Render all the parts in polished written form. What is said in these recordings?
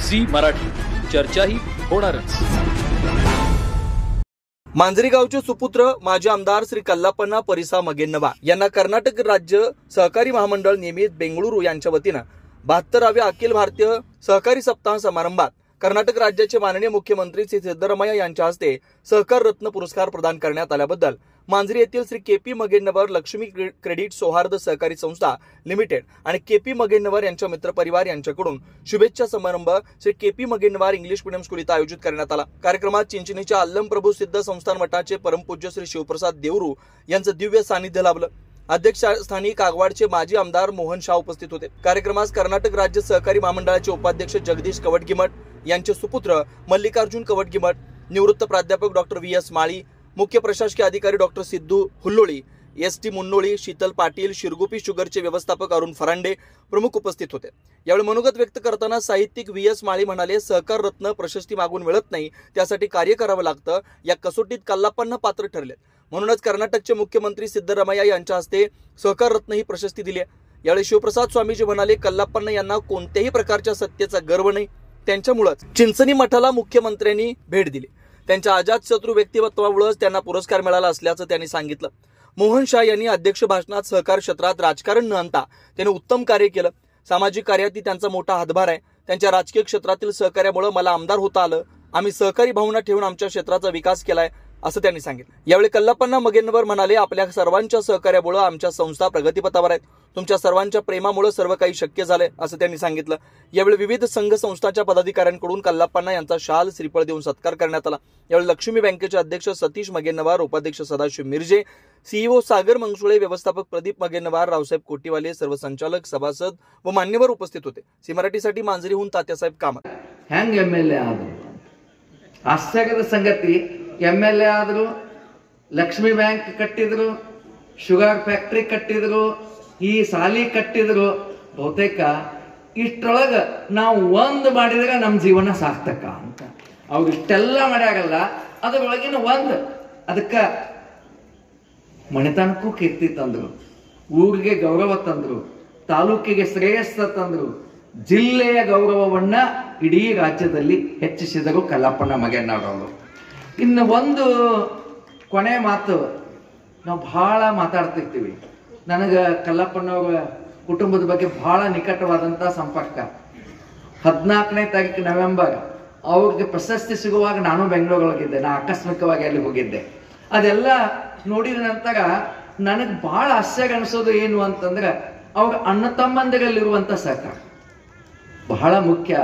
झी मराठी, चर्चाही होणारच. मांजरी गावचे सुपुत्र माजी आमदार श्री कल्लाप्पा परिसा मगेन्नवा यांना कर्नाटक राज्य सहकारी महामंडळ नियमित बेंगळुरू यांच्या वतीनं 72व्या अखिल भारतीय सहकारी सप्ताह समारंभात कर्नाटक राज्याचे माननीय मुख्यमंत्री श्री सिद्धरामय्या यांच्या हस्ते सहकार रत्न पुरस्कार प्रदान करण्यात आल्याबद्दल मांजरी येथील श्री के.पी. मगेन्नवर लक्ष्मी क्रेडिट सौहार्द सहकारी संस्था लिमिटेड आणि के.पी. मगेन्नवर यांच्या मित्रपरिवार यांच्याकडून शुभेच्छा समारंभ Shri K P. Magennavar English medium school इथं आयोजित करण्यात आला. कार्यक्रमात चिंचणीच्या अल्लम प्रभू सिद्ध संस्थान मठाचे परमपूज्य श्री शिवप्रसाद देवरू यांचं दिव्य सानिध्य लाभलं. अध्यक्षस्थानी कागवाडचे माजी आमदार मोहन शाह उपस्थित होते. कार्यक्रमास कर्नाटक राज्य सहकारी महामंडळाचे उपाध्यक्ष जगदीश कवटगिमठ यांचे सुपुत्र मल्लिकार्जुन कवटगिमठ, निवृत्त प्राध्यापक डॉक्टर व्ही.एस. माळी, मुख्य प्रशासकीय अधिकारी डॉक्टर सिद्धू हुल्लोळी, एस.टी. मुन्नोळी, शीतल पाटील, शिरगुपी शुगरचे व्यवस्थापक अरुण फरांडे प्रमुख उपस्थित होते. यावेळी मनोगत व्यक्त करताना साहित्यिक व्ही.एस. माळी म्हणाले, सहकार रत्न प्रशस्ती मागून मिळत नाही, त्यासाठी कार्य करावं लागतं. या कसोटीत कल्लाप्पांना पात्र ठरले, म्हणूनच कर्नाटकचे मुख्यमंत्री सिद्धरामय्या यांच्या हस्ते सहकार रत्न ही प्रशस्ती दिली आहे. यावेळी शिवप्रसाद स्वामीजी म्हणाले, कल्लाप्पांना यांना कोणत्याही प्रकारच्या सत्तेचा गर्व नाही, त्यांच्यामुळेच चिंचणी मठाला मुख्यमंत्र्यांनी भेट दिली. त्यांच्या अजातशत्रू व्यक्तिमत्वामुळेच त्यांना पुरस्कार मिळाला असल्याचं त्यांनी सांगितलं. मोहन शाह यांनी अध्यक्ष भाषणात सहकार क्षेत्रात राजकारण न आणता त्यांनी उत्तम कार्य केलं. सामाजिक कार्यातही त्यांचा मोठा हातभार आहे. त्यांच्या राजकीय क्षेत्रातील सहकार्यामुळे मला आमदार होता आलं. आम्ही सहकारी भावना ठेवून आमच्या क्षेत्राचा विकास केलाय असं त्यांनी सांगितलं. यावेळी कल्लाप्पा मगेन्नवर म्हणाले, आपल्या सर्वांच्या सहकार्यामुळे आमच्या संस्था प्रगतीपथावर आहेत. तुमच्या सर्वांच्या प्रेमामुळे सर्व काही शक्य झालंय असं त्यांनी सांगितलं. यावेळी विविध संघ संस्थांच्या पदाधिकाऱ्यांकडून कल्लाप्पा यांचा शाल श्रीफळ देऊन सत्कार करण्यात आला. यावेळी लक्ष्मी बँकेचे अध्यक्ष सतीश मगेन्नवार, उपाध्यक्ष सदाशिव मिर्जे, सीईओ सागर मंगसुळे, व्यवस्थापक प्रदीप मगेन्नवार, रावसाहेब कोटीवाले, सर्व संचालक, सभासद व मान्यवर उपस्थित होते. सी मराठीसाठी मांजरीहून तात्यासाहेब कामत. ಹೆಂಗ್ MLA ಆದ್ರು ಆಶ್ಚರ್ಯದ ಸಂಗತಿ, MLA ಆದ್ರು, ಲಕ್ಷ್ಮಿ ಬ್ಯಾಂಕ್ ಕಟ್ಟಿದ್ರು, ಶುಗರ್ ಫ್ಯಾಕ್ಟರಿ ಕಟ್ಟಿದ್ರು, ಈ ಸಾಲಿ ಕಟ್ಟಿದ್ರು. ಬಹುತೇಕ ಇಷ್ಟೊಳಗ ನಾವು ಒಂದು ಮಾಡಿದ್ರೆ ನಮ್ಮ ಜೀವನ ಸಾರ್ಥಕ ಅಂತ. ಅವ್ರು ಇಷ್ಟೆಲ್ಲ ಮಾಡ್ಯಾರಲ್ಲ, ಅದರೊಳಗಿನ ಒಂದು ಅದಕ್ಕೆ ಮನೆತನಕ್ಕೂ ಕೀರ್ತಿ ತಂದ್ರು, ಊರಿಗೆ ಗೌರವ ತಂದ್ರು, ತಾಲೂಕಿಗೆ ಶ್ರೇಯಸ್ಸ ತಂದ್ರು, ಜಿಲ್ಲೆಯ ಗೌರವವನ್ನ ಇಡೀ ರಾಜ್ಯದಲ್ಲಿ ಹೆಚ್ಚಿಸಿದರು ಕಲ್ಲಾಪ್ಪ ಮಗೇನ್ನವರು. ಇನ್ನು ಒಂದು ಕೊನೆ ಮಾತು, ನಾವು ಬಹಳ ಮಾತಾಡ್ತಿರ್ತೀವಿ. ನನಗೆ ಕಲ್ಲಪ್ಪನವರ ಕುಟುಂಬದ ಬಗ್ಗೆ ಬಹಳ ನಿಕಟವಾದಂಥ ಸಂಪರ್ಕ. 14ನೇ ತಾರೀಕು ನವೆಂಬರ್ ಅವ್ರಿಗೆ ಪ್ರಶಸ್ತಿ ಸಿಗುವಾಗ ನಾನು ಬೆಂಗಳೂರೊಳಗಿದ್ದೆ. ನಾನು ಆಕಸ್ಮಿಕವಾಗಿ ಅಲ್ಲಿ ಹೋಗಿದ್ದೆ. ಅದೆಲ್ಲ ನೋಡಿದ ನಂತರ ನನಗೆ ಬಹಳ ಆಶ್ಚರ್ಯ ಅನಿಸೋದು ಏನು ಅಂತಂದ್ರೆ, ಅವ್ರ ಅಣ್ಣ ತಮ್ಮಂದಿರಲ್ಲಿರುವಂಥ ಸಹಕಾರ ಬಹಳ ಮುಖ್ಯ.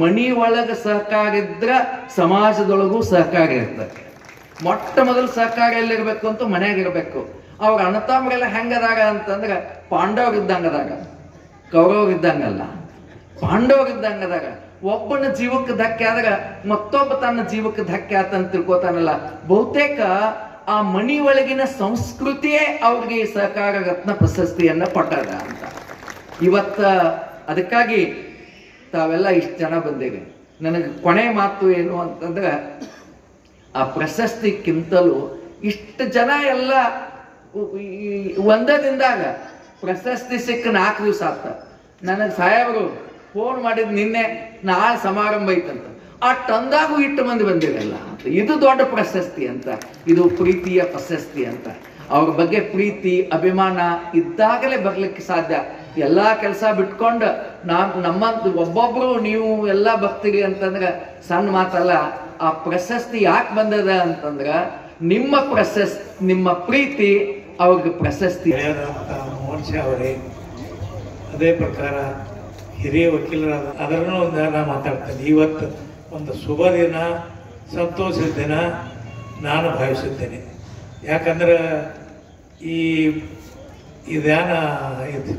ಮನಿ ಒಳಗೆ ಸಹಕಾರ ಇದ್ರೆ ಸಮಾಜದೊಳಗೂ ಸಹಕಾರ ಇರ್ತದೆ. ಮೊಟ್ಟ ಮೊದಲು ಸಹಕಾರ ಎಲ್ಲಿರ್ಬೇಕು ಅಂತ ಮನೆಯಾಗಿರ್ಬೇಕು. ಅವ್ರ ಅಣ್ಣ ತಮ್ಮರೆಲ್ಲ ಹೆಂಗದಾಗ ಅಂತಂದ್ರೆ ಪಾಂಡವ್ರು ಇದ್ದಂಗದಾಗ, ಕೌರವ್ರು ಇದ್ದಂಗಲ್ಲ, ಪಾಂಡವ್ರು ಇದ್ದಂಗದಾಗ. ಒಬ್ಬನ ಜೀವಕ್ಕೆ ಧಕ್ಕೆ ಆದಾಗ ಮತ್ತೊಬ್ಬ ತನ್ನ ಜೀವಕ್ಕೆ ಧಕ್ಕೆ ಆತಂತ ತಿಳ್ಕೊತಾನಲ್ಲ. ಬಹುತೇಕ ಆ ಮನಿ ಒಳಗಿನ ಸಂಸ್ಕೃತಿಯೇ ಅವ್ರಿಗೆ ಈ ಸಹಕಾರ ರತ್ನ ಪ್ರಶಸ್ತಿಯನ್ನ ಕೊಟ್ಟದ ಅಂತ. ಇವತ್ತ ಅದಕ್ಕಾಗಿ ತಾವೆಲ್ಲ ಇಷ್ಟು ಜನ ಬಂದೇವೆ. ನನಗೆ ಕೊನೆ ಮಾತು ಏನು ಅಂತಂದ್ರೆ, ಆ ಪ್ರಶಸ್ತಿಕ್ಕಿಂತಲೂ ಇಷ್ಟು ಜನ ಎಲ್ಲ ಒಂದೇ ದಿನದಾಗ ಪ್ರಶಸ್ತಿ ಸಿಕ್ಕ 4 ದಿವಸ ಆತ. ನನಗೆ ಸಾಹೇಬರು ಫೋನ್ ಮಾಡಿದ್ ನಿನ್ನೆ, ನಾಳೆ ಸಮಾರಂಭ ಐತಂತ. ಆ ತಂದಾಗೂ ಇಟ್ಟು ಮಂದಿ ಬಂದಿರಲ್ಲ. ಇದು ದೊಡ್ಡ ಪ್ರಶಸ್ತಿ ಅಂತ, ಇದು ಪ್ರೀತಿಯ ಪ್ರಶಸ್ತಿ ಅಂತ. ಅವ್ರ ಬಗ್ಗೆ ಪ್ರೀತಿ ಅಭಿಮಾನ ಇದ್ದಾಗಲೇ ಬರ್ಲಿಕ್ಕೆ ಸಾಧ್ಯ. ಎಲ್ಲಾ ಕೆಲಸ ಬಿಟ್ಕೊಂಡು ನಮ್ಮಂತ ಒಬ್ಬೊಬ್ರು ನೀವು ಎಲ್ಲ ಬರ್ತೀರಿ ಅಂತಂದ್ರೆ ಸಣ್ಣ ಮಾತಲ್ಲ. ಆ ಪ್ರಶಸ್ತಿ ಯಾಕೆ ಬಂದದ ಅಂತಂದ್ರ ನಿಮ್ಮ ಪ್ರಶಸ್ತಿ, ನಿಮ್ಮ ಪ್ರೀತಿ ಅವ್ರಿಗೆ ಪ್ರಶಸ್ತಿ. ಮೋಹನ್ ಶಾ ಅವರೇ ಅದೇ ಪ್ರಕಾರ ಹಿರಿಯ ವಕೀಲರಾದ ಅದರನ್ನು ನಾನು ಮಾತಾಡ್ತೇನೆ. ಇವತ್ತು ಒಂದು ಶುಭ ದಿನ, ಸಂತೋಷದ ದಿನ ನಾನು ಭಾವಿಸುತ್ತೇನೆ. ಯಾಕಂದ್ರೆ ಇದೇನ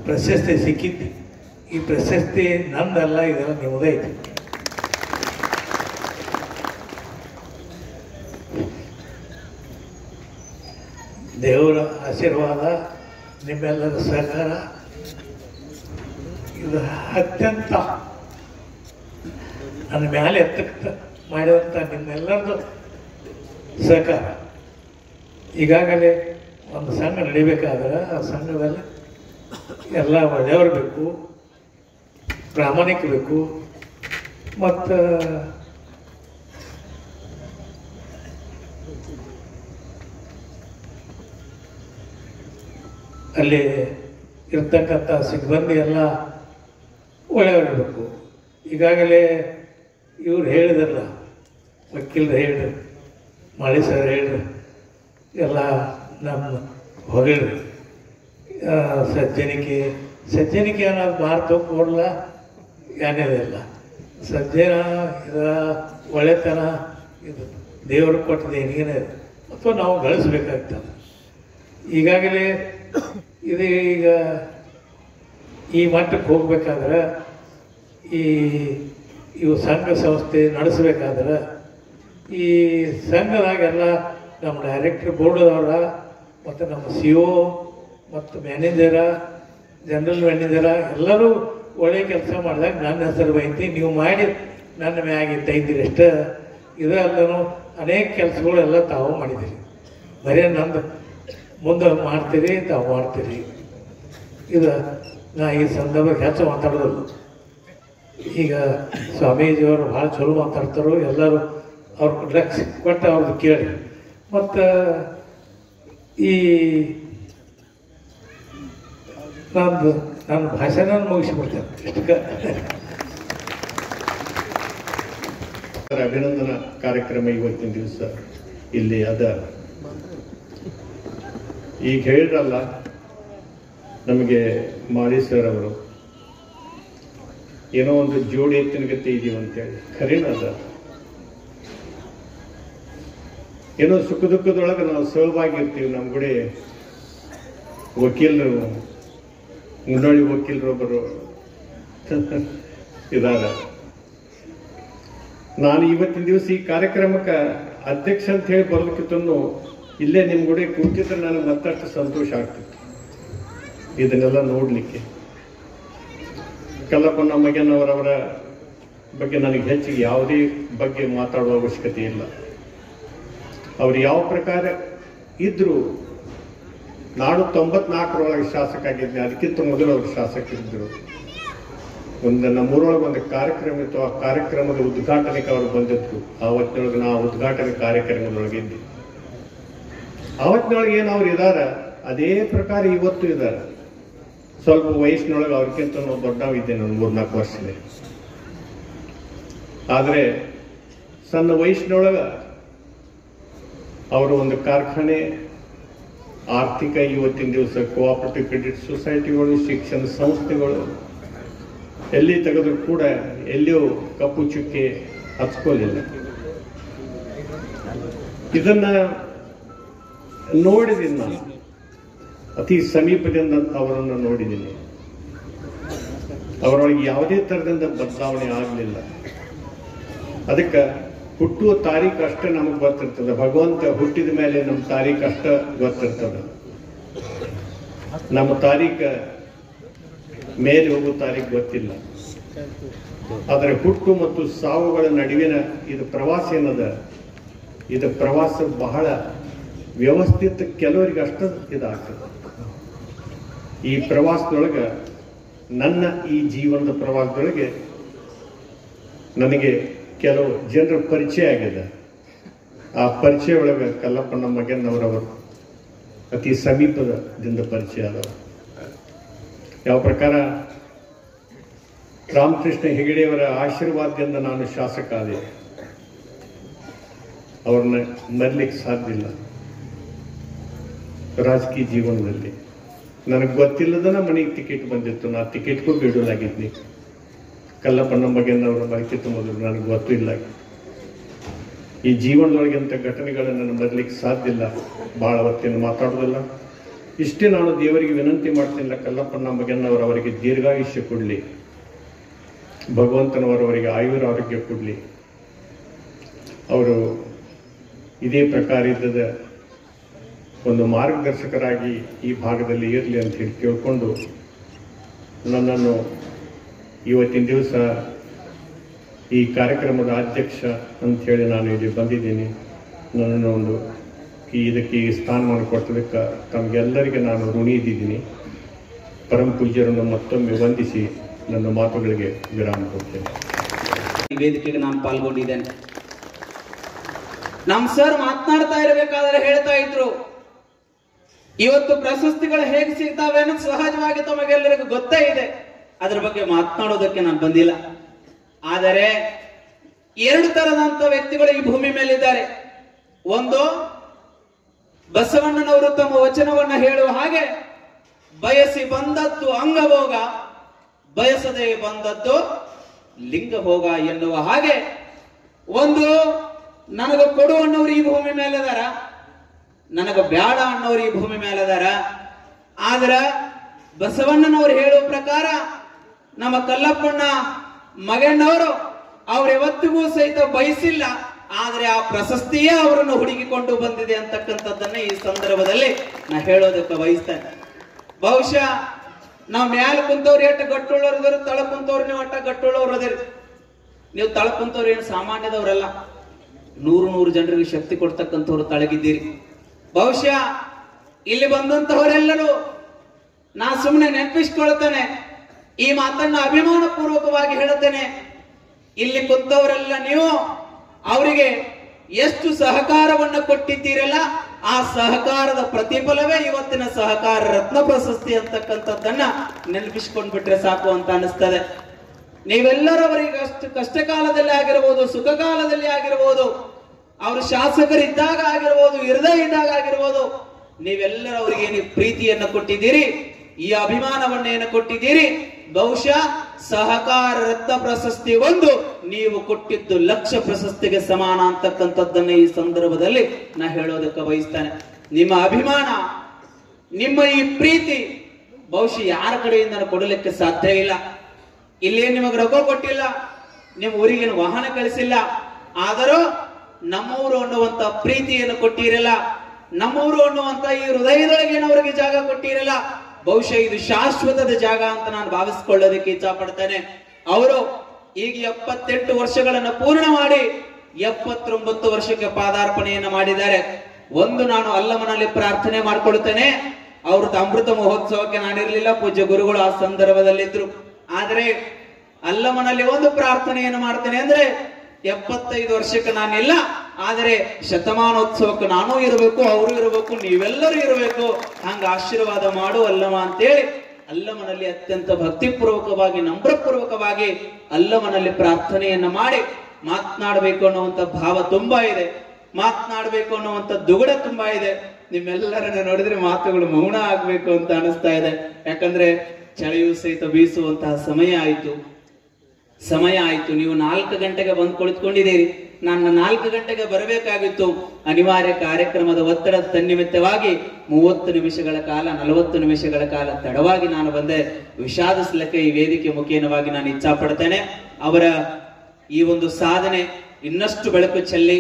ಪ್ರಶಸ್ತಿ ಸಿಕ್ಕಿತ್ತು, ಈ ಪ್ರಶಸ್ತಿ ನಂದಲ್ಲ, ಇದೆಲ್ಲ ನಿಮ್ಮದೇ ಐತಿ. ದೇವರ ಆಶೀರ್ವಾದ, ನಿಮ್ಮೆಲ್ಲರ ಸಹಕಾರ ಇದು ಅತ್ಯಂತ ನನ್ನ ಮೇಲೆ ಎತ್ತಕ್ಕೆ ಮಾಡಿದಂಥ ನಿಮ್ಮೆಲ್ಲರದು ಸಹಕಾರ. ಈಗಾಗಲೇ ಒಂದು ಸಂಘ ನಡಿಬೇಕಾದ್ರೆ ಆ ಸಂಘದಲ್ಲಿ ಎಲ್ಲ ಒಳ್ಳೆಯವರು ಬೇಕು, ಪ್ರಾಮಾಣಿಕ ಬೇಕು, ಮತ್ತು ಅಲ್ಲಿ ಇರ್ತಕ್ಕಂಥ ಸಿಬ್ಬಂದಿ ಎಲ್ಲ ಒಳ್ಳೆಯವರಿರಬೇಕು. ಈಗಾಗಲೇ ಇವ್ರು ಹೇಳಿದಾರಲ್ಲ, ವಕೀಲರು ಹೇಳ್ರಿ, ಮಾಳಿ ಸರ್ ಹೇಳ್ರಿ, ಎಲ್ಲ ನಮ್ಮ ಹೊಗಳ್ರಿ. ಸಜ್ಜನಿಕೆ ಅನ್ನೋದು ಭಾರತ ಕೊಡಲ್ಲ, ಏನಿಲ್ಲ. ಸಜ್ಜನ ಇದು ಒಳ್ಳೆತನ ಇದು ದೇವರು ಕೊಟ್ಟದ್ದು ಏನಿಗೇನೆ ಅಥವಾ ನಾವು ಗಳಿಸ್ಬೇಕಾಗ್ತದೆ. ಈಗಾಗಲೇ ಇದು ಈಗ ಈ ಮಟ್ಟಕ್ಕೆ ಹೋಗ್ಬೇಕಾದ್ರೆ ಇವು ಸಂಘ ಸಂಸ್ಥೆ ನಡೆಸಬೇಕಾದ್ರೆ ಈ ಸಂಘದಾಗೆಲ್ಲ ನಮ್ಮ ಡೈರೆಕ್ಟರ್ ಬೋರ್ಡದವರ ಮತ್ತು ನಮ್ಮ CO ಮತ್ತು ಮ್ಯಾನೇಜರ, ಜನರಲ್ ಮ್ಯಾನೇಜರ ಎಲ್ಲರೂ ಒಳ್ಳೆಯ ಕೆಲಸ ಮಾಡಿದಾಗ ನನ್ನ ಹೆಸರು ಬೈತಿ, ನೀವು ಮಾಡಿ ನನ್ನ ಮ್ಯಾಗೆ ತೆಗೆದಿರಿ ಅಷ್ಟೇ. ಇದೆಲ್ಲನೂ ಅನೇಕ ಕೆಲಸಗಳೆಲ್ಲ ತಾವು ಮಾಡಿದ್ದೀರಿ. ಬರೀ ನಂದು ಮುಂದೆ ಮಾಡ್ತೀರಿ, ತಾವು ಮಾಡ್ತೀರಿ. ಇದು ನಾ ಈ ಸಂದರ್ಭಕ್ಕೆ ಹೆಚ್ಚು ಮಾತಾಡೋದಿಲ್ಲ. ಈಗ ಸ್ವಾಮೀಜಿಯವರು ಭಾಳ ಚಲೋ ಮಾತಾಡ್ತಾರೋ, ಎಲ್ಲರೂ ಅವ್ರ ಲಕ್ಷ ಕೊಟ್ಟು ಅವ್ರದ್ದು ಕೇಳಿ. ಮತ್ತು ಈ ನನ್ನ ಭಾಷಣ ಮುಗಿಸಿಬಿಡ್ತೇನೆ ಇಷ್ಟಕ್ಕೆ. ಅಭಿನಂದನಾ ಕಾರ್ಯಕ್ರಮ ಇವತ್ತಿನ ದಿವಸ ಇಲ್ಲಿ ಅದ. ಈಗ ಹೇಳಿದ್ರಲ್ಲ, ನಮಗೆ ಮಾಳಿ ಸರ್ ಅವರು ಏನೋ ಒಂದು ಜೋಡಿ ಎತ್ತಿನ ಗತಿ ಇದೀವಿ ಅಂತೇಳಿ ಖರೇನ ಅದ. ಏನೋ ಸುಖ ದುಃಖದೊಳಗೆ ನಾವು ಸಹಭಾಗಿರ್ತೀವಿ. ನಮ್ಮ ಕೂಡ ವಕೀಲರು, ಮುನ್ನೋಳಿ ವಕೀಲರೊಬ್ಬರು ಇದಾರ. ನಾನು ಇವತ್ತಿನ ದಿವಸ ಈ ಕಾರ್ಯಕ್ರಮಕ್ಕೆ ಅಧ್ಯಕ್ಷ ಅಂತ ಹೇಳಿ ಬರ್ಲಿಕ್ಕಿತ್ತು, ಇಲ್ಲೇ ನಿಮ್ಮ ಗುಡಿ ಕೂತಿದ್ರೆ ನನಗೆ ಮತ್ತಷ್ಟು ಸಂತೋಷ ಆಗ್ತಿತ್ತು ಇದನ್ನೆಲ್ಲ ನೋಡಲಿಕ್ಕೆ. ಕಲ್ಲಪ್ಪನ ಮಗನವರವರ ಬಗ್ಗೆ ನನಗೆ ಹೆಚ್ಚಿಗೆ ಯಾವುದೇ ಬಗ್ಗೆ ಮಾತಾಡುವ ಅವಶ್ಯಕತೆ ಇಲ್ಲ. ಅವರು ಯಾವ ಪ್ರಕಾರ ಇದ್ರು, ನಾನು 94ರೊಳಗೆ ಶಾಸಕ ಆಗಿದ್ದೆ, ಅದಕ್ಕಿಂತ ಮೊದಲು ಅವರು ಶಾಸಕರಿದ್ದರು. ನಮ್ಮೂರೊಳಗೆ ಒಂದು ಕಾರ್ಯಕ್ರಮ ಇತ್ತು, ಆ ಕಾರ್ಯಕ್ರಮದ ಉದ್ಘಾಟನೆಗೆ ಅವರು ಬಂದಿದ್ರು. ಆವತ್ತಿನೊಳಗೆ ನಾವು ಉದ್ಘಾಟನೆ ಕಾರ್ಯಕ್ರಮದೊಳಗಿದ್ದೆ. ಆವತ್ತಿನೊಳಗೆ ಏನು ಅವ್ರು ಇದಾರ, ಅದೇ ಪ್ರಕಾರ ಇವತ್ತು ಇದ್ದಾರೆ. ಸ್ವಲ್ಪ ವಯಸ್ಸಿನೊಳಗೆ ಅವ್ರಿಗಿಂತ ನಾವು ದೊಡ್ಡವಿದ್ದೆ, ನಾನು 3-4 ವರ್ಷನೇ. ಆದರೆ ಸಣ್ಣ ವಯಸ್ಸಿನೊಳಗೆ ಅವರು ಒಂದು ಕಾರ್ಖಾನೆ, ಆರ್ಥಿಕ, ಇವತ್ತಿನ ದಿವಸ ಕೋಆಪರೇಟಿವ್ ಕ್ರೆಡಿಟ್ ಸೊಸೈಟಿಗಳು, ಶಿಕ್ಷಣ ಸಂಸ್ಥೆಗಳು ಎಲ್ಲಿ ತೆಗೆದ್ರು ಕೂಡ ಎಲ್ಲಿಯೂ ಕಪ್ಪು ಚುಕ್ಕೆ ಹಚ್ಕೊಳ್ಳಿಲ್ಲ. ಇದನ್ನ ನೋಡಿದ್ದೀನಿ ನಾನು, ಅತಿ ಸಮೀಪದಿಂದ ಅವರನ್ನು ನೋಡಿದ್ದೀನಿ. ಅವರೊಳಗೆ ಯಾವುದೇ ಥರದಿಂದ ಬದಲಾವಣೆ ಆಗಲಿಲ್ಲ. ಅದಕ್ಕೆ ಹುಟ್ಟುವ ತಾರೀಕು ಅಷ್ಟೇ ನಮಗೆ ಗೊತ್ತಿರ್ತದೆ. ಭಗವಂತ ಹುಟ್ಟಿದ ಮೇಲೆ ನಮ್ಮ ತಾರೀಕು ಅಷ್ಟ ಗೊತ್ತಿರ್ತದೆ. ನಮ್ಮ ತಾರೀಕು ಮೇಲೆ ಹೋಗೋ ತಾರೀಕು ಗೊತ್ತಿಲ್ಲ. ಆದರೆ ಹುಟ್ಟು ಮತ್ತು ಸಾವುಗಳ ನಡುವಿನ ಇದು ಪ್ರವಾಸ ಏನದ, ಇದು ಪ್ರವಾಸ ಬಹಳ ವ್ಯವಸ್ಥಿತ, ಕೆಲವರಿಗೆ ಅಷ್ಟ ಇದಾಗ್ತದೆ. ಈ ಪ್ರವಾಸದೊಳಗೆ, ನನ್ನ ಈ ಜೀವನದ ಪ್ರವಾಸದೊಳಗೆ ನನಗೆ ಕೆಲವು ಜನರ ಪರಿಚಯ ಆಗಿದೆ. ಆ ಪರಿಚಯ ಒಳಗೆ ಕಲ್ಲಪ್ಪನ ಮಗನವರವರು ಅತಿ ಸಮೀಪದಿಂದ ಪರಿಚಯ ಆದವರು. ಯಾವ ಪ್ರಕಾರ ರಾಮಕೃಷ್ಣ ಹೆಗಡೆಯವರ ಆಶೀರ್ವಾದದಿಂದ ನಾನು ಶಾಸಕ ಆದೆ. ಅವ್ರನ್ನ ಮರಲಿಕ್ಕೆ ಸಾಧ್ಯ ಇಲ್ಲ. ರಾಜಕೀಯ ಜೀವನದಲ್ಲಿ ನನಗೆ ಗೊತ್ತಿಲ್ಲದನ ಮನೆಗೆ ಟಿಕೆಟ್ ಬಂದಿತ್ತು. ನಾ ಟಿಕೆಟ್ಗೂ ಬಿಡಲಾಗಿದ್ನಿ. ಕಲ್ಲಪ್ಪನ ಮಗನವರ ಬರಕಿತ್ತು ಮೊದಲು ನನಗೆ ಗೊತ್ತಿಲ್ಲ. ಈ ಜೀವನದೊಳಗಿಂತ ಘಟನೆಗಳನ್ನು ನನ್ನ ಮರಲಿಕ್ಕೆ ಸಾಧ್ಯ ಇಲ್ಲ. ಭಾಳ ಹೊತ್ತೇನು ಮಾತಾಡೋದಿಲ್ಲ. ಇಷ್ಟೇ ನಾನು ದೇವರಿಗೆ ವಿನಂತಿ ಮಾಡ್ತಿಲ್ಲ, ಕಲ್ಲಪ್ಪನ ಮಗನವರವರಿಗೆ ದೀರ್ಘಾಯುಷ್ಯ ಕೊಡಲಿ, ಭಗವಂತನವರವರಿಗೆ ಆಯುರ ಆರೋಗ್ಯ ಕೊಡಲಿ. ಅವರು ಇದೇ ಪ್ರಕಾರ ಇದ್ದದ ಒಂದು ಮಾರ್ಗದರ್ಶಕರಾಗಿ ಈ ಭಾಗದಲ್ಲಿ ಇರಲಿ ಅಂತ ಹೇಳಿ ಕೇಳಿಕೊಂಡು, ನನ್ನನ್ನು ಇವತ್ತಿನ ದಿವಸ ಈ ಕಾರ್ಯಕ್ರಮದ ಅಧ್ಯಕ್ಷ ಅಂಥೇಳಿ ನಾನು ಇಲ್ಲಿ ಬಂದಿದ್ದೀನಿ. ನನ್ನನ್ನು ಒಂದು ಇದಕ್ಕೆ ಈ ಸ್ಥಾನಮಾನ ಕೊಡ್ತದಕ್ಕೆ ತಮಗೆಲ್ಲರಿಗೆ ನಾನು ಋಣಿ ಇದ್ದೀನಿ. ಪರಮ ಪೂಜ್ಯರನ್ನು ಮತ್ತೊಮ್ಮೆ ವಂದಿಸಿ ನನ್ನ ಮಾತುಗಳಿಗೆ ವಿರಾಮ ಕೊಡ್ತೇನೆ. ಈ ವೇದಿಕೆಗೆ ನಾನು ಪಾಲ್ಗೊಂಡಿದ್ದೇನೆ. ನಮ್ ಸರ್ ಮಾತನಾಡ್ತಾ ಇರಬೇಕಾದ್ರೆ ಹೇಳ್ತಾ ಇದ್ರು, ಇವತ್ತು ಪ್ರಶಸ್ತಿಗಳು ಹೇಗೆ ಸಿಗ್ತಾವೆ ಅನ್ನೋದು ಸಹಜವಾಗಿ ತಮಗೆಲ್ಲರಿಗೂ ಗೊತ್ತೇ ಇದೆ. ಅದ್ರ ಬಗ್ಗೆ ಮಾತನಾಡೋದಕ್ಕೆ ನಾನು ಬಂದಿಲ್ಲ. ಆದರೆ 2 ತರದಂತ ವ್ಯಕ್ತಿಗಳು ಈ ಭೂಮಿ ಮೇಲಿದ್ದಾರೆ. ಒಂದು, ಬಸವಣ್ಣನವರು ತಮ್ಮ ವಚನವನ್ನ ಹೇಳುವ ಹಾಗೆ, ಬಯಸಿ ಬಂದದ್ದು ಅಂಗಭೋಗ, ಬಯಸದೆ ಬಂದದ್ದು ಲಿಂಗಭೋಗ ಎನ್ನುವ ಹಾಗೆ, ಒಂದು ನನಗ ಕೊಡು ಅನ್ನೋರು ಈ ಭೂಮಿ ಮೇಲೆ ಅದಾರ, ನನಗ ಬ್ಯಾಡ ಅನ್ನೋರು ಈ ಭೂಮಿ ಮೇಲೆ ಅದಾರ. ಆದ್ರ ಬಸವಣ್ಣನವರು ಹೇಳುವ ಪ್ರಕಾರ ನಮ್ಮ ಕಲ್ಲಪ್ಪಣ್ಣ ಮಗಣ್ಣವರು ಅವ್ರು ಯಾವತ್ತಿಗೂ ಸಹಿತ ಬಯಸಿಲ್ಲ, ಆದ್ರೆ ಆ ಪ್ರಶಸ್ತಿಯೇ ಅವರನ್ನು ಹುಡುಕಿಕೊಂಡು ಬಂದಿದೆ ಅಂತಕ್ಕಂಥದ್ದನ್ನ ಈ ಸಂದರ್ಭದಲ್ಲಿ ನಾ ಹೇಳೋದಕ್ಕೆ ಬಯಸ್ತೇನೆ. ಬಹುಶಃ ನಾವ್ ಮ್ಯಾಲ ಕುಂತವ್ರು ಎಷ್ಟು ಗಟ್ಟುಳ್ಳವ್ರದರು, ತಳ ಕುಂತವ್ರು ನೀವು ಅಟ್ಟ ಗಟ್ಟುಳ್ಳವ್ರು ಅದಿರಿ. ನೀವು ತಳ ಕುಂತವ್ರು ಏನು ಸಾಮಾನ್ಯದವರಲ್ಲ, 100 ಜನರಿಗೆ ಶಕ್ತಿ ಕೊಡ್ತಕ್ಕಂಥವ್ರು ತಳಗಿದ್ದೀರಿ. ಬಹುಶಃ ಇಲ್ಲಿ ಬಂದಂತವರೆಲ್ಲರೂ ನಾ ಸುಮ್ಮನೆ ನೆನಪಿಸ್ಕೊಳ್ತೇನೆ, ಈ ಮಾತನ್ನ ಅಭಿಮಾನ ಪೂರ್ವಕವಾಗಿ ಹೇಳುತ್ತೇನೆ. ಇಲ್ಲಿ ಕುಂತವರೆಲ್ಲ ನೀವು ಅವರಿಗೆ ಎಷ್ಟು ಸಹಕಾರವನ್ನು ಕೊಟ್ಟಿದ್ದೀರಲ್ಲ, ಆ ಸಹಕಾರದ ಪ್ರತಿಫಲವೇ ಇವತ್ತಿನ ಸಹಕಾರ ರತ್ನ ಪ್ರಶಸ್ತಿ ಅಂತಕ್ಕಂಥದ್ದನ್ನ ನೆನಪಿಸ್ಕೊಂಡ್ಬಿಟ್ರೆ ಸಾಕು ಅಂತ ಅನಿಸ್ತದೆ. ನೀವೆಲ್ಲರೂ ಅವರಿಗೆ ಅಷ್ಟು ಕಷ್ಟ ಕಾಲದಲ್ಲಿ ಆಗಿರಬಹುದು, ಸುಖ ಕಾಲದಲ್ಲಿ ಆಗಿರಬಹುದು, ಅವರು ಶಾಸಕರಿದ್ದಾಗ ಆಗಿರ್ಬೋದು, ಇರದೇ ಇದ್ದಾಗ ಆಗಿರ್ಬೋದು, ನೀವೆಲ್ಲರೂ ಅವರಿಗೆ ಏನು ಪ್ರೀತಿಯನ್ನು ಕೊಟ್ಟಿದ್ದೀರಿ, ಈ ಅಭಿಮಾನವನ್ನೇನು ಕೊಟ್ಟಿದ್ದೀರಿ. ಬಹುಶಃ ಸಹಕಾರ ರತ್ನ ಪ್ರಶಸ್ತಿ ಒಂದು, ನೀವು ಕೊಟ್ಟಿದ್ದು ಲಕ್ಷ ಪ್ರಶಸ್ತಿಗೆ ಸಮಾನ ಅಂತಕ್ಕಂಥದ್ದನ್ನ ಈ ಸಂದರ್ಭದಲ್ಲಿ ನಾ ಹೇಳೋದಕ್ಕೆ ಬಯಸ್ತೇನೆ. ನಿಮ್ಮ ಅಭಿಮಾನ, ನಿಮ್ಮ ಈ ಪ್ರೀತಿ ಬಹುಶಃ ಯಾರ ಕಡೆಯಿಂದ ಕೊಡಲಿಕ್ಕೆ ಸಾಧ್ಯ ಇಲ್ಲ. ಇಲ್ಲಿ ನಿಮಗೆ ರೊಕ್ಕ ಕೊಟ್ಟಿಲ್ಲ, ನಿಮ್ಮ ಊರಿಗೇನು ವಾಹನ ಕಳಿಸಿಲ್ಲ, ಆದರೂ ನಮ್ಮೂರು ಅನ್ನುವಂತ ಪ್ರೀತಿಯನ್ನು ಕೊಟ್ಟಿರಲ್ಲ, ನಮ್ಮೂರು ಅನ್ನುವಂತ ಈ ಹೃದಯದೊಳಗೆ ಅವರಿಗೆ ಜಾಗ ಕೊಟ್ಟಿರಲ್ಲ. ಬಹುಶಃ ಇದು ಶಾಶ್ವತದ ಜಾಗ ಅಂತ ನಾನು ಭಾವಿಸಿಕೊಳ್ಳೋದಕ್ಕೆ ಇಚ್ಛಾ ಪಡ್ತೇನೆ. ಅವರು ಈಗ 78 ವರ್ಷಗಳನ್ನ ಪೂರ್ಣ ಮಾಡಿ 79 ವರ್ಷಕ್ಕೆ ಪಾದಾರ್ಪಣೆಯನ್ನು ಮಾಡಿದ್ದಾರೆ. ಒಂದು ನಾನು ಅಲ್ಲಮನಲ್ಲಿ ಪ್ರಾರ್ಥನೆ ಮಾಡ್ಕೊಳ್ತೇನೆ, ಅವ್ರದ್ದು ಅಮೃತ ಮಹೋತ್ಸವಕ್ಕೆ ನಾನಿರ್ಲಿಲ್ಲ, ಪೂಜ್ಯ ಗುರುಗಳು ಆ ಸಂದರ್ಭದಲ್ಲಿದ್ರು. ಆದ್ರೆ ಅಲ್ಲಮನಲ್ಲಿ ಒಂದು ಪ್ರಾರ್ಥನೆಯನ್ನು ಮಾಡ್ತೇನೆ, ಅಂದ್ರೆ 75 ವರ್ಷಕ್ಕೆ ನಾನಿಲ್ಲ, ಆದರೆ ಶತಮಾನೋತ್ಸವಕ್ಕೆ ನಾನೂ ಇರಬೇಕು, ಅವರು ಇರಬೇಕು, ನೀವೆಲ್ಲರೂ ಇರಬೇಕು, ಹಂಗ ಆಶೀರ್ವಾದ ಮಾಡು ಅಲ್ಲಮ ಅಂತೇಳಿ ಅಲ್ಲಮನಲ್ಲಿ ಅತ್ಯಂತ ಭಕ್ತಿಪೂರ್ವಕವಾಗಿ ನಮ್ರಪೂರ್ವಕವಾಗಿ ಅಲ್ಲಮನಲ್ಲಿ ಪ್ರಾರ್ಥನೆಯನ್ನ ಮಾಡಿ ಮಾತನಾಡಬೇಕು ಅನ್ನುವಂತ ಭಾವ ತುಂಬಾ ಇದೆ, ಮಾತನಾಡಬೇಕು ಅನ್ನುವಂತ ದುಗುಡ ತುಂಬಾ ಇದೆ. ನಿಮ್ಮೆಲ್ಲರನ್ನ ನೋಡಿದ್ರೆ ಮಾತುಗಳು ಮೌನ ಆಗ್ಬೇಕು ಅಂತ ಅನಿಸ್ತಾ ಇದೆ. ಯಾಕಂದ್ರೆ ಚಳಿಯೂ ಸಹಿತ ಬೀಸುವಂತಹ ಸಮಯ ಆಯ್ತು. ನೀವು 4 ಗಂಟೆಗೆ ಬಂದು ಕುಳಿತುಕೊಂಡಿದ್ದೀರಿ. ನಾನು 4 ಗಂಟೆಗೆ ಬರಬೇಕಾಗಿತ್ತು. ಅನಿವಾರ್ಯ ಕಾರ್ಯಕ್ರಮದ ಒತ್ತಡದ ತನ್ನಿಮಿತ್ತವಾಗಿ 30 ನಿಮಿಷಗಳ ಕಾಲ 40 ನಿಮಿಷಗಳ ಕಾಲ ತಡವಾಗಿ ನಾನು ಬಂದೆ. ವಿಷಾದಿಸಲಿಕ್ಕೆ ಈ ವೇದಿಕೆ ಮುಖೇನವಾಗಿ ನಾನು ಇಚ್ಛಾ ಪಡ್ತೇನೆ. ಅವರ ಈ ಒಂದು ಸಾಧನೆ ಇನ್ನಷ್ಟು ಬೆಳಕು ಚೆಲ್ಲಿ,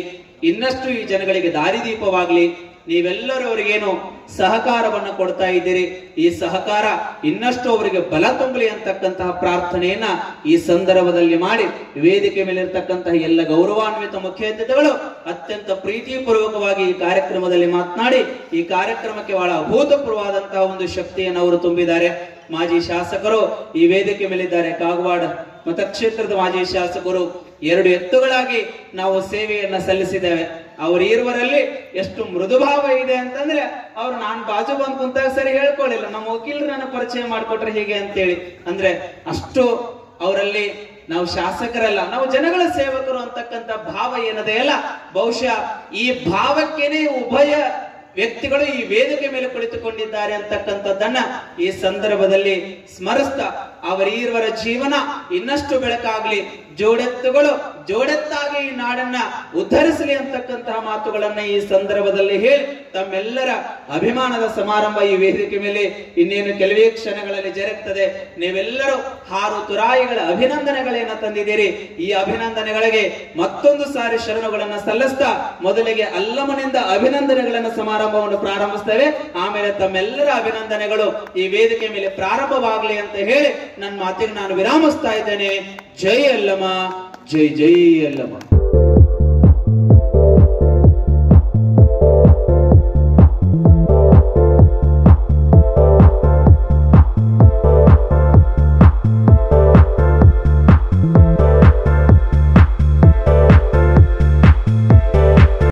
ಇನ್ನಷ್ಟು ಈ ಜನಗಳಿಗೆ ದಾರಿದೀಪವಾಗ್ಲಿ. ನೀವೆಲ್ಲರೂ ಅವರಿಗೇನು ಸಹಕಾರವನ್ನ ಕೊಡ್ತಾ ಇದ್ದೀರಿ, ಈ ಸಹಕಾರ ಇನ್ನಷ್ಟು ಅವರಿಗೆ ಬಲ ತುಂಬಲಿ ಅಂತಕ್ಕಂತಹ ಪ್ರಾರ್ಥನೆಯನ್ನ ಈ ಸಂದರ್ಭದಲ್ಲಿ ಮಾಡಿ, ವೇದಿಕೆ ಮೇಲೆ ಇರತಕ್ಕಂತಹ ಎಲ್ಲ ಗೌರವಾನ್ವಿತ ಮುಖ್ಯ ಅತಿಥಿಗಳು ಅತ್ಯಂತ ಪ್ರೀತಿಪೂರ್ವಕವಾಗಿ ಈ ಕಾರ್ಯಕ್ರಮದಲ್ಲಿ ಮಾತನಾಡಿ ಈ ಕಾರ್ಯಕ್ರಮಕ್ಕೆ ಬಹಳ ಅಭೂತಪೂರ್ವವಾದಂತಹ ಒಂದು ಶಕ್ತಿಯನ್ನು ಅವರು ತುಂಬಿದ್ದಾರೆ. ಮಾಜಿ ಶಾಸಕರು ಈ ವೇದಿಕೆ ಮೇಲಿದ್ದಾರೆ. ಕಾಗವಾಡ ಮತಕ್ಷೇತ್ರದ ಮಾಜಿ ಶಾಸಕರು 2 ಎತ್ತುಗಳಾಗಿ ನಾವು ಸೇವೆಯನ್ನ ಸಲ್ಲಿಸಿದ್ದೇವೆ. ಅವರು ಇರುವರಲ್ಲಿ ಎಷ್ಟು ಮೃದುಭಾವ ಇದೆ ಅಂತಂದ್ರೆ, ಅವ್ರು ನಾನು ಬಾಜು ಬಂದ್ ಕುಂತಾಗ ಸರಿ ಹೇಳ್ಕೊಳ್ಳಿಲ್ಲ, ನಮ್ಮ ವಕೀಲರು ನನ್ನ ಪರಿಚಯ ಮಾಡ್ಕೊಟ್ರೆ ಹೀಗೆ ಅಂತೇಳಿ. ಅಂದ್ರೆ ಅಷ್ಟು ಅವರಲ್ಲಿ ನಾವು ಶಾಸಕರಲ್ಲ, ನಾವು ಜನಗಳ ಸೇವಕರು ಅಂತಕ್ಕಂಥ ಭಾವ ಏನದೇ ಅಲ್ಲ. ಬಹುಶಃ ಈ ಭಾವಕ್ಕೇನೆ ಉಭಯ ವ್ಯಕ್ತಿಗಳು ಈ ವೇದಿಕೆ ಮೇಲೆ ಕುಳಿತುಕೊಂಡಿದ್ದಾರೆ ಅಂತಕ್ಕಂಥದ್ದನ್ನ ಈ ಸಂದರ್ಭದಲ್ಲಿ ಸ್ಮರಿಸ್ತಾ, ಅವರೀರ್ವರ ಜೀವನ ಇನ್ನಷ್ಟು ಬೆಳಕಾಗ್ಲಿ, ಜೋಡೆತ್ತುಗಳು ಜೋಡೆತ್ತಾಗಿ ಈ ನಾಡನ್ನ ಉದ್ಧರಿಸಲಿ ಅಂತಕ್ಕಂತಹ ಮಾತುಗಳನ್ನ ಈ ಸಂದರ್ಭದಲ್ಲಿ ಹೇಳಿ, ತಮ್ಮೆಲ್ಲರ ಅಭಿಮಾನದ ಸಮಾರಂಭ ಈ ವೇದಿಕೆ ಮೇಲೆ ಇನ್ನೇನು ಕೆಲವೇ ಕ್ಷಣಗಳಲ್ಲಿ ಜರುಗುತ್ತದೆ. ನೀವೆಲ್ಲರೂ ಹಾರು ತುರಾಯಿಗಳ ಅಭಿನಂದನೆಗಳನ್ನ ತಂದಿದ್ದೀರಿ. ಈ ಅಭಿನಂದನೆಗಳಿಗೆ ಮತ್ತೊಂದು ಸಾರಿ ಶರಣುಗಳನ್ನ ಸಲ್ಲಿಸ್ತಾ, ಮೊದಲಿಗೆ ಅಲ್ಲಮನಿಂದ ಅಭಿನಂದನೆಗಳನ್ನ ಸಮಾರಂಭವನ್ನು ಪ್ರಾರಂಭಿಸ್ತೇವೆ. ಆಮೇಲೆ ತಮ್ಮೆಲ್ಲರ ಅಭಿನಂದನೆಗಳು ಈ ವೇದಿಕೆ ಮೇಲೆ ಪ್ರಾರಂಭವಾಗಲಿ ಅಂತ ಹೇಳಿ ನನ್ನ ಮಾತಿಗೆ ನಾನು ವಿರಾಮಿಸ್ತಾ ಇದ್ದೇನೆ. ಜೈ ಅಲ್ಲಮ, ಜೈ ಜೈ ಅಲ್ಲಮ.